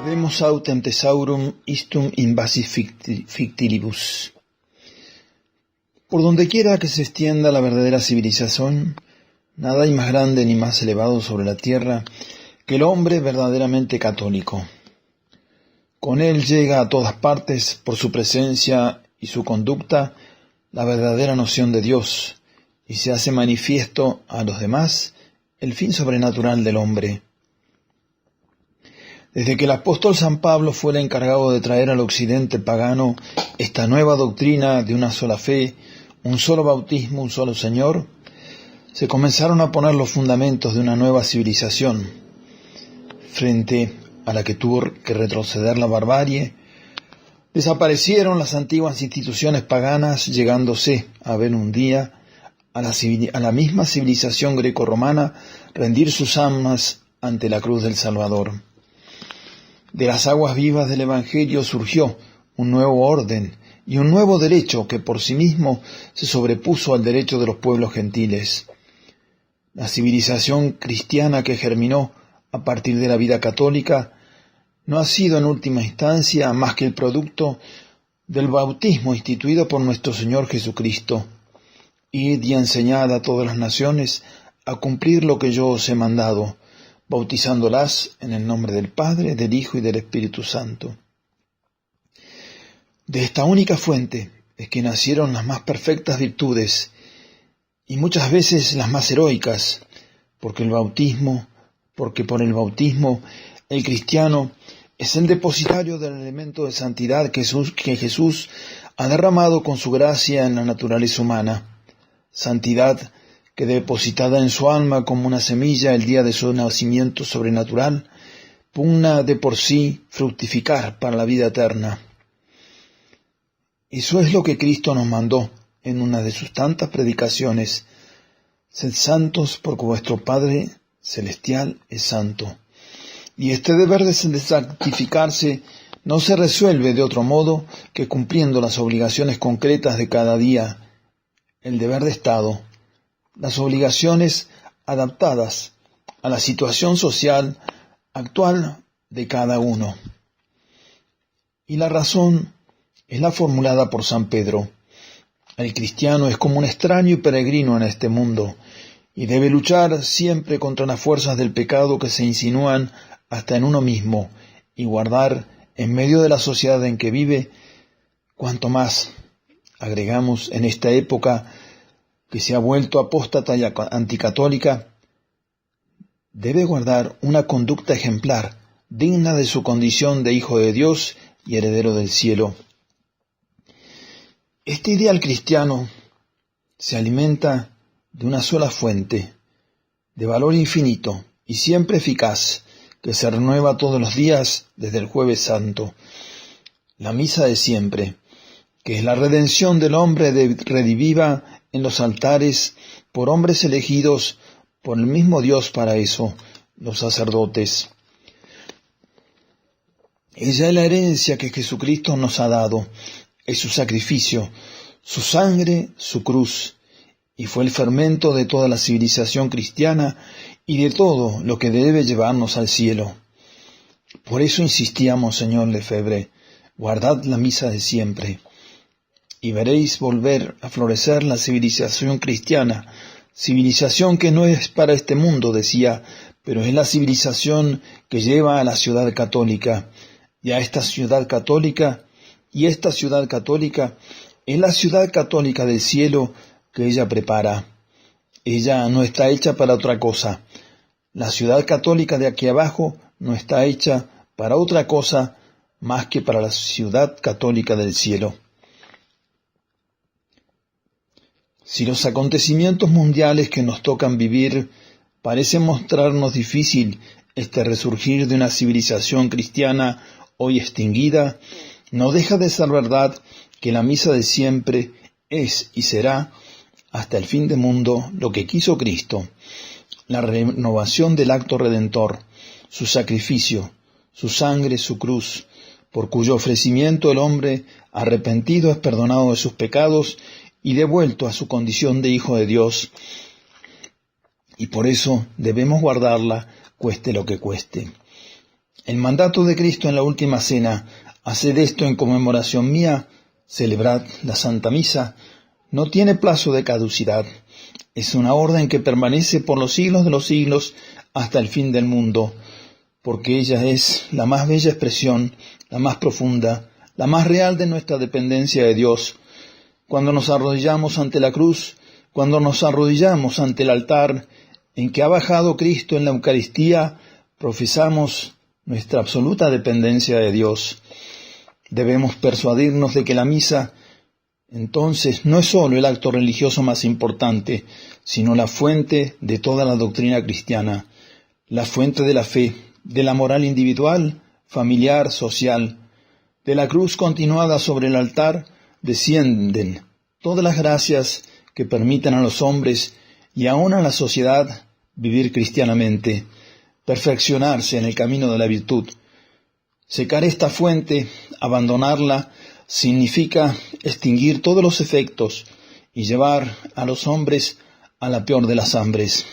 Habemus autem thesaurum istum invasis fictilibus. Por donde quiera que se extienda la verdadera civilización, nada hay más grande ni más elevado sobre la tierra que el hombre verdaderamente católico. Con él llega a todas partes, por su presencia y su conducta, la verdadera noción de Dios, y se hace manifiesto a los demás el fin sobrenatural del hombre. Desde que el apóstol San Pablo fue el encargado de traer al occidente pagano esta nueva doctrina de una sola fe, un solo bautismo, un solo Señor, se comenzaron a poner los fundamentos de una nueva civilización, frente a la que tuvo que retroceder la barbarie. Desaparecieron las antiguas instituciones paganas, llegándose a ver un día a la misma civilización greco-romana rendir sus almas ante la cruz del Salvador. De las aguas vivas del Evangelio surgió un nuevo orden y un nuevo derecho que por sí mismo se sobrepuso al derecho de los pueblos gentiles. La civilización cristiana que germinó a partir de la vida católica no ha sido en última instancia más que el producto del bautismo instituido por nuestro Señor Jesucristo. Id y enseñad a todas las naciones a cumplir lo que yo os he mandado, bautizándolas en el nombre del Padre, del Hijo y del Espíritu Santo. De esta única fuente es que nacieron las más perfectas virtudes y muchas veces las más heroicas, porque por el bautismo el cristiano es el depositario del elemento de santidad que Jesús ha derramado con su gracia en la naturaleza humana, santidad que depositada en su alma como una semilla el día de su nacimiento sobrenatural, pugna de por sí fructificar para la vida eterna. Eso es lo que Cristo nos mandó en una de sus tantas predicaciones: sed santos porque vuestro Padre Celestial es santo. Y este deber de santificarse no se resuelve de otro modo que cumpliendo las obligaciones concretas de cada día, el deber de Estado, las obligaciones adaptadas a la situación social actual de cada uno. Y la razón es la formulada por San Pedro. El cristiano es como un extraño y peregrino en este mundo, y debe luchar siempre contra las fuerzas del pecado que se insinúan hasta en uno mismo, y guardar en medio de la sociedad en que vive, cuanto más, agregamos en esta época que se ha vuelto apóstata y anticatólica, debe guardar una conducta ejemplar, digna de su condición de hijo de Dios y heredero del cielo. Este ideal cristiano se alimenta de una sola fuente, de valor infinito y siempre eficaz, que se renueva todos los días desde el Jueves Santo, la misa de siempre, que es la redención del hombre redivida en los altares por hombres elegidos por el mismo Dios para eso, los sacerdotes. Ella es la herencia que Jesucristo nos ha dado, es su sacrificio, su sangre, su cruz, y fue el fermento de toda la civilización cristiana y de todo lo que debe llevarnos al cielo. Por eso insistíamos, Señor Lefebvre, guardad la misa de siempre, y veréis volver a florecer la civilización cristiana, civilización que no es para este mundo, decía, pero es la civilización que lleva a la ciudad católica, y a esta ciudad católica, y esta ciudad católica es la ciudad católica del cielo que ella prepara. Ella no está hecha para otra cosa. La ciudad católica de aquí abajo no está hecha para otra cosa más que para la ciudad católica del cielo. Si los acontecimientos mundiales que nos tocan vivir parecen mostrarnos difícil este resurgir de una civilización cristiana hoy extinguida, no deja de ser verdad que la misa de siempre es y será hasta el fin del mundo lo que quiso Cristo, la renovación del acto redentor, su sacrificio, su sangre, su cruz, por cuyo ofrecimiento el hombre arrepentido es perdonado de sus pecados y devuelto a su condición de hijo de Dios, y por eso debemos guardarla, cueste lo que cueste. El mandato de Cristo en la última cena, haced esto en conmemoración mía, celebrad la Santa Misa, no tiene plazo de caducidad. Es una orden que permanece por los siglos de los siglos hasta el fin del mundo, porque ella es la más bella expresión, la más profunda, la más real de nuestra dependencia de Dios. Cuando nos arrodillamos ante la cruz, cuando nos arrodillamos ante el altar en que ha bajado Cristo en la Eucaristía, profesamos nuestra absoluta dependencia de Dios. Debemos persuadirnos de que la misa, entonces, no es sólo el acto religioso más importante, sino la fuente de toda la doctrina cristiana, la fuente de la fe, de la moral individual, familiar, social. De la cruz continuada sobre el altar descienden todas las gracias que permitan a los hombres y aun a la sociedad vivir cristianamente, perfeccionarse en el camino de la virtud. Secar esta fuente, abandonarla, significa extinguir todos los efectos y llevar a los hombres a la peor de las hambres.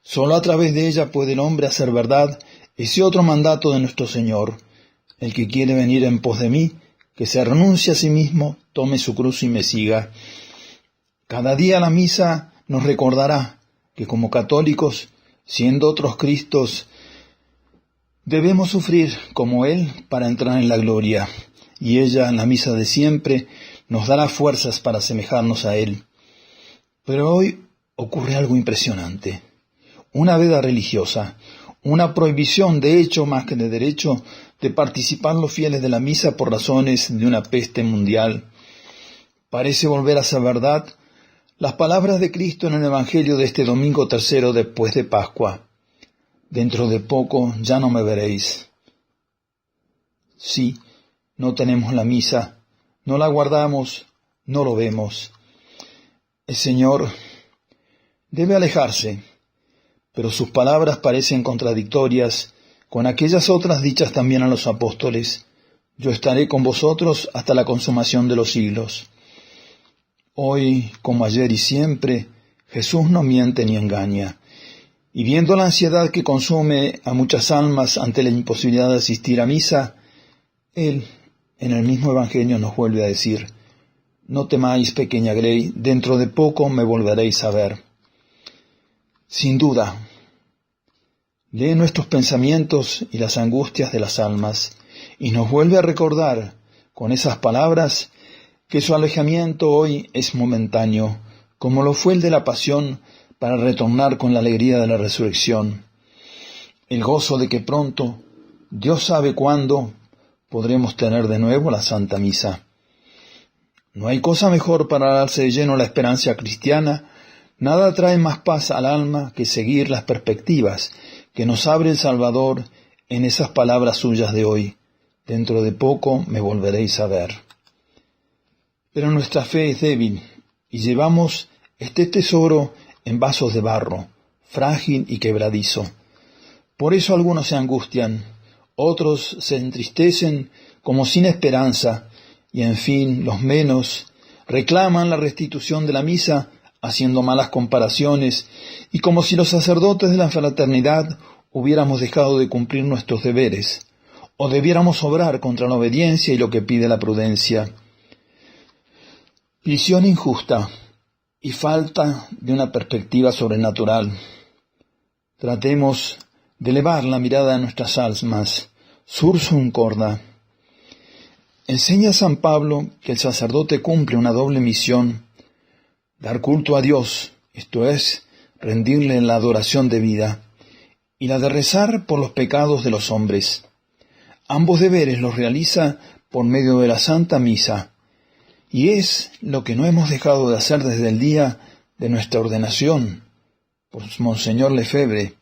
Solo a través de ella puede el hombre hacer verdad ese otro mandato de nuestro Señor: el que quiere venir en pos de mí, que se renuncie a sí mismo, tome su cruz y me siga. Cada día la misa nos recordará que como católicos, siendo otros Cristos, debemos sufrir como Él para entrar en la gloria, y ella, en la misa de siempre, nos dará fuerzas para asemejarnos a Él. Pero hoy ocurre algo impresionante. Una veda religiosa, una prohibición de hecho más que de derecho de participar los fieles de la misa por razones de una peste mundial. Parece volver a ser verdad las palabras de Cristo en el Evangelio de este domingo tercero después de Pascua: dentro de poco ya no me veréis. Sí, no tenemos la misa, no la guardamos, no lo vemos. El Señor debe alejarse, pero sus palabras parecen contradictorias con aquellas otras dichas también a los apóstoles: yo estaré con vosotros hasta la consumación de los siglos. Hoy, como ayer y siempre, Jesús no miente ni engaña. Y viendo la ansiedad que consume a muchas almas ante la imposibilidad de asistir a misa, Él, en el mismo Evangelio, nos vuelve a decir: no temáis, pequeña grey, dentro de poco me volveréis a ver. Sin duda, lee nuestros pensamientos y las angustias de las almas, y nos vuelve a recordar con esas palabras que su alejamiento hoy es momentáneo, como lo fue el de la pasión, para retornar con la alegría de la resurrección. El gozo de que pronto, Dios sabe cuándo, podremos tener de nuevo la Santa Misa. No hay cosa mejor para darse de lleno la esperanza cristiana, nada trae más paz al alma que seguir las perspectivas que nos abre el Salvador en esas palabras suyas de hoy: dentro de poco me volveréis a ver. Pero nuestra fe es débil y llevamos este tesoro en vasos de barro, frágil y quebradizo. Por eso algunos se angustian, otros se entristecen como sin esperanza, y en fin, los menos reclaman la restitución de la misa, haciendo malas comparaciones, y como si los sacerdotes de la fraternidad hubiéramos dejado de cumplir nuestros deberes, o debiéramos obrar contra la obediencia y lo que pide la prudencia. Visión injusta y falta de una perspectiva sobrenatural. Tratemos de elevar la mirada a nuestras almas. Sursum corda. Enseña San Pablo que el sacerdote cumple una doble misión: dar culto a Dios, esto es, rendirle la adoración debida, y la de rezar por los pecados de los hombres. Ambos deberes los realiza por medio de la Santa Misa, y es lo que no hemos dejado de hacer desde el día de nuestra ordenación por Monseñor Lefebvre,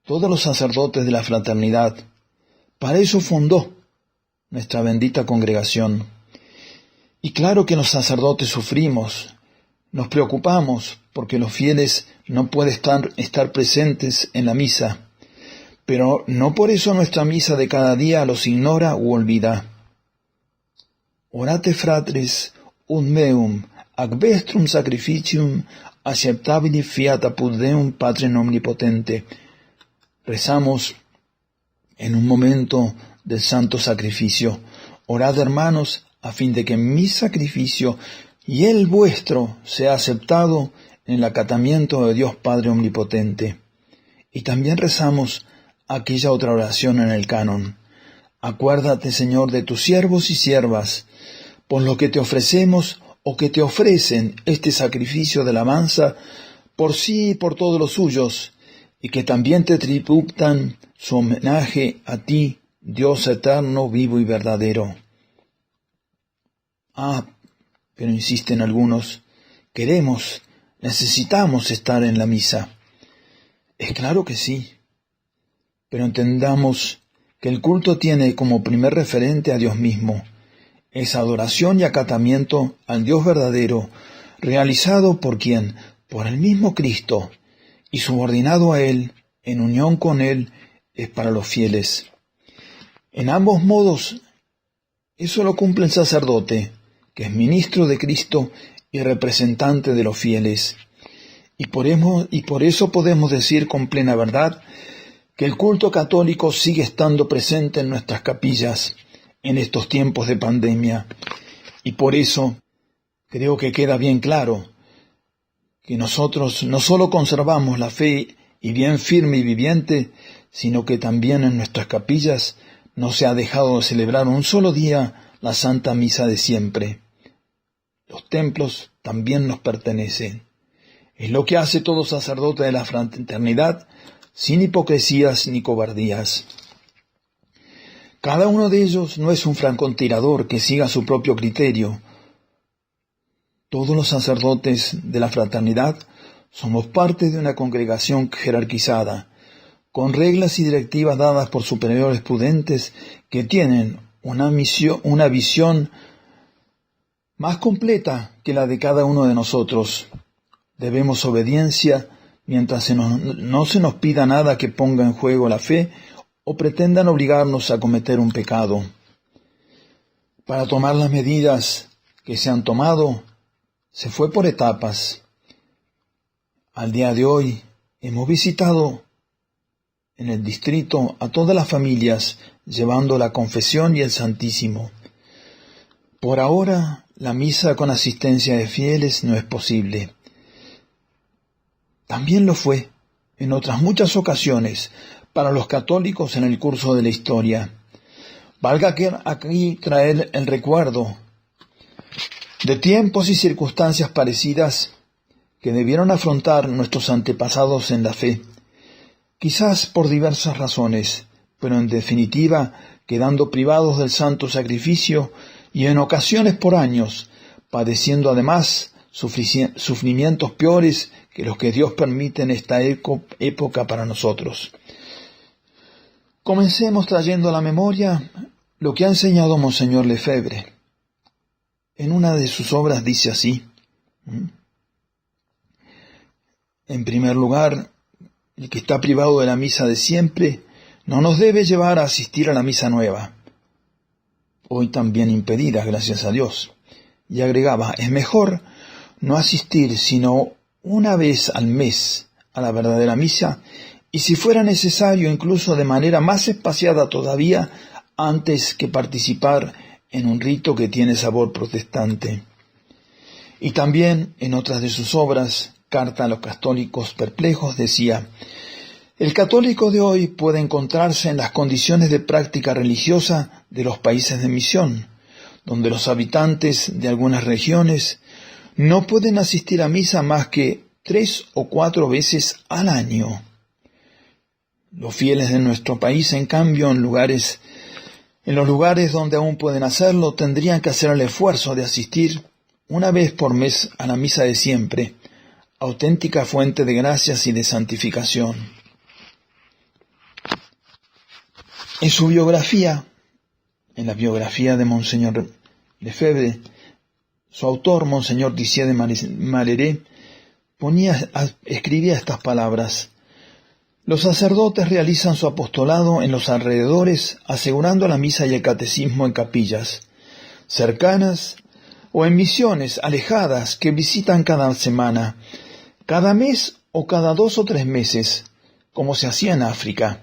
todos los sacerdotes de la fraternidad. Para eso fundó nuestra bendita congregación. Y claro que los sacerdotes sufrimos, nos preocupamos porque los fieles no pueden estar presentes en la misa, pero no por eso nuestra misa de cada día los ignora u olvida. Orate fratres ut meum ac vestrum sacrificium acceptabili fiat apud Deum Patrem omnipotente. Rezamos en un momento del santo sacrificio. Orad, hermanos, a fin de que mi sacrificio y el vuestro sea aceptado en el acatamiento de Dios Padre Omnipotente. Y también rezamos aquella otra oración en el canon. Acuérdate, Señor, de tus siervos y siervas, por lo que te ofrecemos o que te ofrecen este sacrificio de alabanza por sí y por todos los suyos, y que también te tributan su homenaje a ti, Dios eterno, vivo y verdadero. Pero insisten algunos, necesitamos estar en la misa. Es claro que sí, pero entendamos que el culto tiene como primer referente a Dios mismo. Es adoración y acatamiento al Dios verdadero, realizado por ¿quién? Por el mismo Cristo, y subordinado a Él, en unión con Él, es para los fieles. En ambos modos, eso lo cumple el sacerdote, que es ministro de Cristo y representante de los fieles. Y por eso podemos decir con plena verdad que el culto católico sigue estando presente en nuestras capillas en estos tiempos de pandemia. Y por eso creo que queda bien claro que nosotros no solo conservamos la fe y bien firme y viviente, sino que también en nuestras capillas no se ha dejado de celebrar un solo día la Santa Misa de siempre. Los templos también nos pertenecen. Es lo que hace todo sacerdote de la fraternidad, sin hipocresías ni cobardías. Cada uno de ellos no es un francotirador que siga su propio criterio. Todos los sacerdotes de la fraternidad somos parte de una congregación jerarquizada, con reglas y directivas dadas por superiores prudentes que tienen una visión más completa que la de cada uno de nosotros. Debemos obediencia mientras no se nos pida nada que ponga en juego la fe o pretendan obligarnos a cometer un pecado. Para tomar las medidas que se han tomado, se fue por etapas. Al día de hoy hemos visitado en el distrito a todas las familias, llevando la confesión y el Santísimo. Por ahora, la misa con asistencia de fieles no es posible. También lo fue, en otras muchas ocasiones, para los católicos en el curso de la historia. Valga aquí traer el recuerdo de tiempos y circunstancias parecidas que debieron afrontar nuestros antepasados en la fe, quizás por diversas razones, pero en definitiva quedando privados del santo sacrificio y en ocasiones por años, padeciendo además sufrimientos peores que los que Dios permite en esta época para nosotros. Comencemos trayendo a la memoria lo que ha enseñado Monseñor Lefebvre. En una de sus obras dice así: en primer lugar, el que está privado de la misa de siempre no nos debe llevar a asistir a la misa nueva, hoy también impedida, gracias a Dios. Y agregaba, es mejor no asistir sino una vez al mes a la verdadera misa, y si fuera necesario incluso de manera más espaciada todavía, antes que participar en un rito que tiene sabor protestante. Y también en otras de sus obras, Carta a los católicos perplejos, decía: el católico de hoy puede encontrarse en las condiciones de práctica religiosa de los países de misión, donde los habitantes de algunas regiones no pueden asistir a misa más que 3 o 4 veces al año. Los fieles de nuestro país, en cambio, en los lugares donde aún pueden hacerlo, tendrían que hacer el esfuerzo de asistir una vez por mes a la misa de siempre, auténtica fuente de gracias y de santificación. En su biografía, en la biografía de Monseñor Lefebvre, su autor, Monseñor Dizier de Malherbe, escribía estas palabras: los sacerdotes realizan su apostolado en los alrededores, asegurando la misa y el catecismo en capillas cercanas o en misiones alejadas que visitan cada semana, cada mes o cada 2 o 3 meses, como se hacía en África.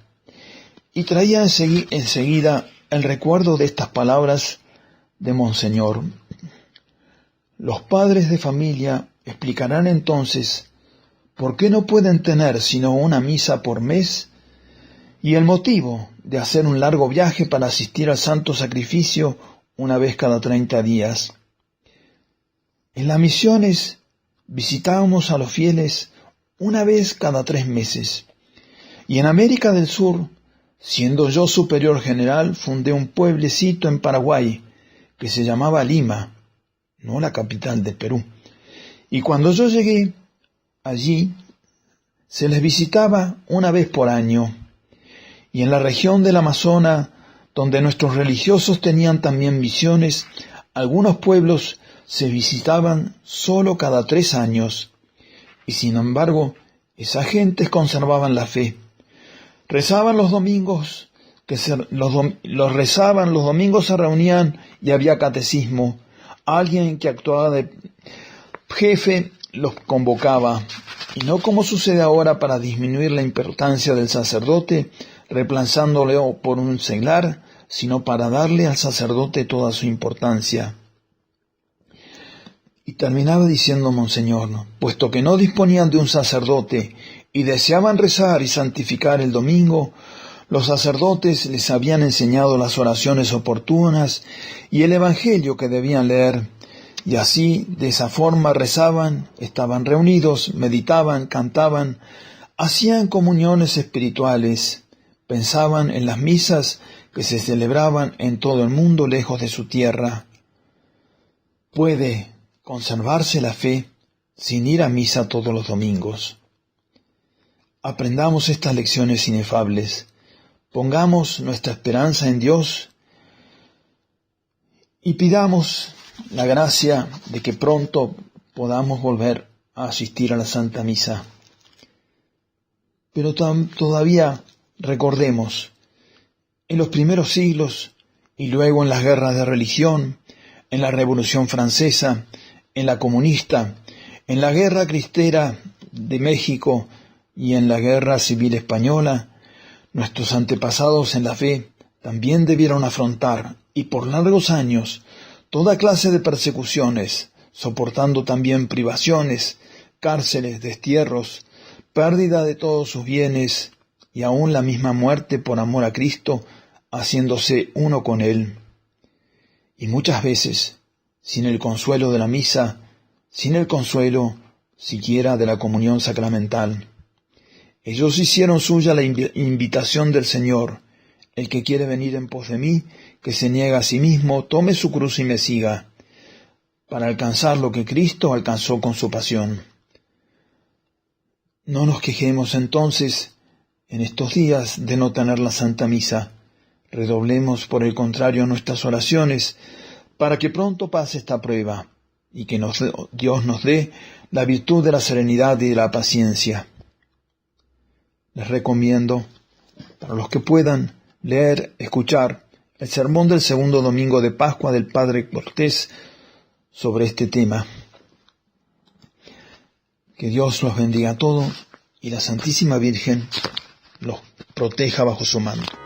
y traía enseguida el recuerdo de estas palabras de Monseñor. Los padres de familia explicarán entonces por qué no pueden tener sino una misa por mes y el motivo de hacer un largo viaje para asistir al santo sacrificio una vez cada 30 días. En las misiones visitábamos a los fieles una vez cada 3 meses. Y en América del Sur, siendo yo superior general, fundé un pueblecito en Paraguay que se llamaba Lima, no la capital de Perú. Y cuando yo llegué allí, se les visitaba una vez por año. Y en la región del Amazonas, donde nuestros religiosos tenían también misiones, algunos pueblos se visitaban solo cada 3 años. Y sin embargo, esas gentes conservaban la fe. Rezaban los domingos, los rezaban, los domingos se reunían y había catecismo. Alguien que actuaba de jefe los convocaba. Y no como sucede ahora para disminuir la importancia del sacerdote, reemplazándolo por un seglar, sino para darle al sacerdote toda su importancia. Y terminaba diciendo Monseñor, puesto que no disponían de un sacerdote y deseaban rezar y santificar el domingo, los sacerdotes les habían enseñado las oraciones oportunas y el evangelio que debían leer, y así, de esa forma rezaban, estaban reunidos, meditaban, cantaban, hacían comuniones espirituales, pensaban en las misas que se celebraban en todo el mundo lejos de su tierra. Puede conservarse la fe sin ir a misa todos los domingos. Aprendamos estas lecciones inefables, pongamos nuestra esperanza en Dios y pidamos la gracia de que pronto podamos volver a asistir a la Santa Misa. Pero todavía recordemos, en los primeros siglos y luego en las guerras de religión, en la Revolución Francesa, en la comunista, en la Guerra Cristera de México y en la Guerra Civil Española, nuestros antepasados en la fe también debieron afrontar, y por largos años, toda clase de persecuciones, soportando también privaciones, cárceles, destierros, pérdida de todos sus bienes y aún la misma muerte por amor a Cristo, haciéndose uno con Él. Y muchas veces, sin el consuelo de la misa, sin el consuelo siquiera de la comunión sacramental. Ellos hicieron suya la invitación del Señor: el que quiere venir en pos de mí, que se niegue a sí mismo, tome su cruz y me siga, para alcanzar lo que Cristo alcanzó con su pasión. No nos quejemos entonces en estos días de no tener la Santa Misa. Redoblemos por el contrario nuestras oraciones para que pronto pase esta prueba y que Dios nos dé la virtud de la serenidad y de la paciencia. Les recomiendo, para los que puedan, leer, escuchar el sermón del segundo domingo de Pascua del Padre Cortés sobre este tema. Que Dios los bendiga a todos y la Santísima Virgen los proteja bajo su manto.